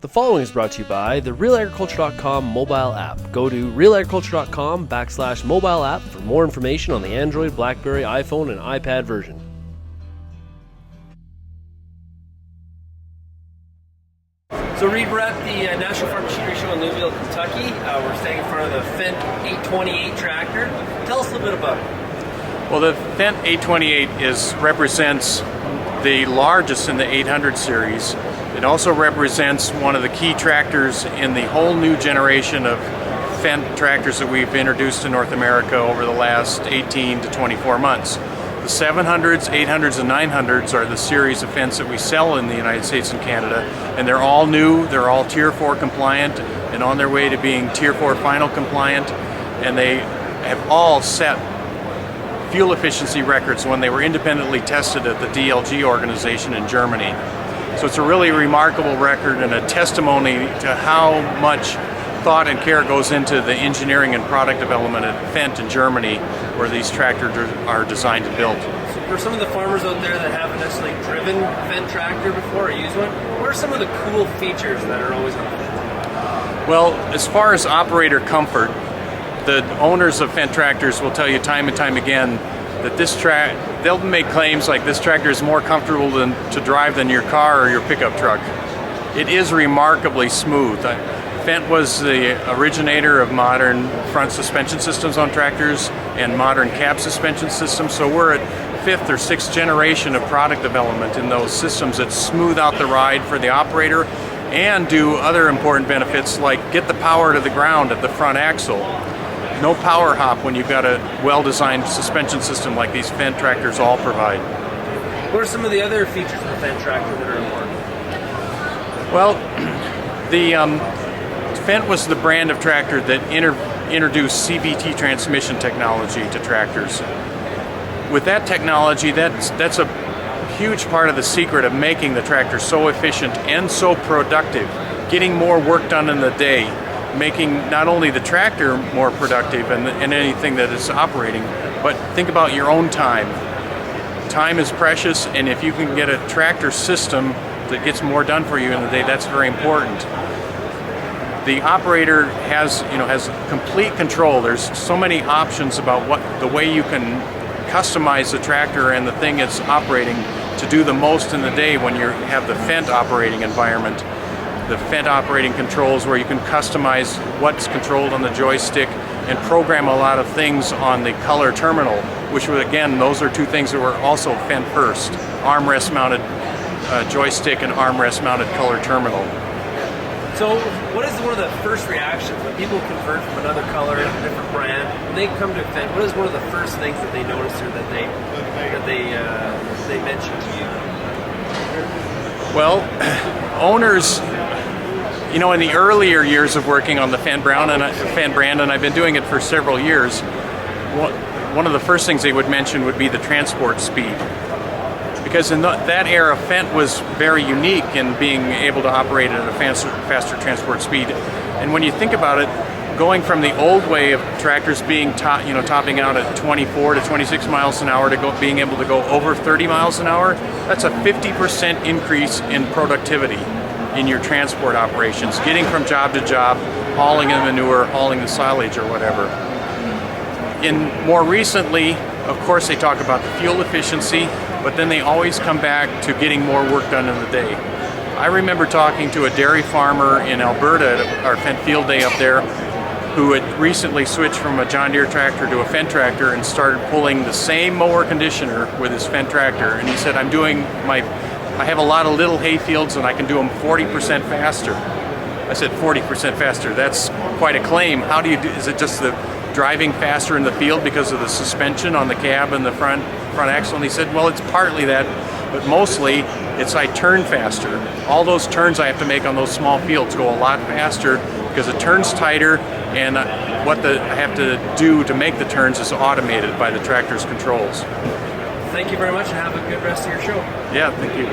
The following is brought to you by the RealAgriculture.com mobile app. Go to RealAgriculture.com/mobile app for more information on the Android, BlackBerry, iPhone, and iPad version. So Reed, we're at the National Farm Machinery Show in Louisville, Kentucky. We're standing in front of the FENDT 828 tractor. Tell us a little bit about it. Well, the FENDT 828 represents the largest in the 800 series. It also represents one of the key tractors in the whole new generation of FENDT tractors that we've introduced to North America over the last 18 to 24 months. The 700s, 800s, and 900s are the series of FENDTs that we sell in the United States and Canada, and they're all new, they're all Tier 4 compliant, and on their way to being Tier 4 final compliant, and they have all set fuel efficiency records when they were independently tested at the DLG organization in Germany. So it's a really remarkable record and a testimony to how much thought and care goes into the engineering and product development at FENDT in Germany, where these tractors are designed and built. So for some of the farmers out there that haven't necessarily driven a FENDT tractor before or used one, what are some of the cool features that are always on FENDT? Well, as far as operator comfort, the owners of FENDT tractors will tell you time and time again that they'll make claims like this tractor is more comfortable to drive than your car or your pickup truck. It is remarkably smooth. FENDT was the originator of modern front suspension systems on tractors and modern cab suspension systems, so we're at 5th or 6th generation of product development in those systems that smooth out the ride for the operator and do other important benefits like get the power to the ground at the front axle. No power hop when you've got a well-designed suspension system like these FENDT tractors all provide. What are some of the other features of the FENDT tractor that are important? Well, the FENDT was the brand of tractor that introduced Cvt Transmission technology to tractors. With that technology, that's a huge part of the secret of making the tractor so efficient and so productive, getting more work done in the day, making not only the tractor more productive and anything that is operating, but think about your own time. Time is precious, and if you can get a tractor system that gets more done for you in the day, that's very important. The operator has complete control. There's so many options about the way you can customize the tractor and the thing it's operating to do the most in the day when you have the FENDT operating environment. The FENDT operating controls where you can customize what's controlled on the joystick and program a lot of things on the color terminal, which again, those are two things that were also FENDT first. Armrest mounted joystick and armrest mounted color terminal. So what is one of the first reactions when people convert from another color, a different brand, when they come to FENDT, what is one of the first things that they notice or that they mention to you? Well, owners, in the earlier years of working on the FENDT brand, and I've been doing it for several years, one of the first things they would mention would be the transport speed. Because in that era, FENDT was very unique in being able to operate at a faster transport speed. And when you think about it, going from the old way of tractors being topping out at 24 to 26 miles an hour to being able to go over 30 miles an hour, that's a 50% increase in productivity in your transport operations, getting from job to job, hauling the manure, hauling the silage or whatever. More recently, of course, they talk about the fuel efficiency, but then they always come back to getting more work done in the day. I remember talking to a dairy farmer in Alberta at our FENDT field day up there who had recently switched from a John Deere tractor to a FENDT tractor and started pulling the same mower conditioner with his FENDT tractor. And he said, I have a lot of little hay fields and I can do them 40% faster. I said, 40% faster, that's quite a claim. How do you do, is it just the driving faster in the field because of the suspension on the cab and the front axle? And he said, well, it's partly that, but mostly I turn faster. All those turns I have to make on those small fields go a lot faster because it turns tighter, and what I have to do to make the turns is automated by the tractor's controls. Thank you very much and have a good rest of your show. Yeah, thank you.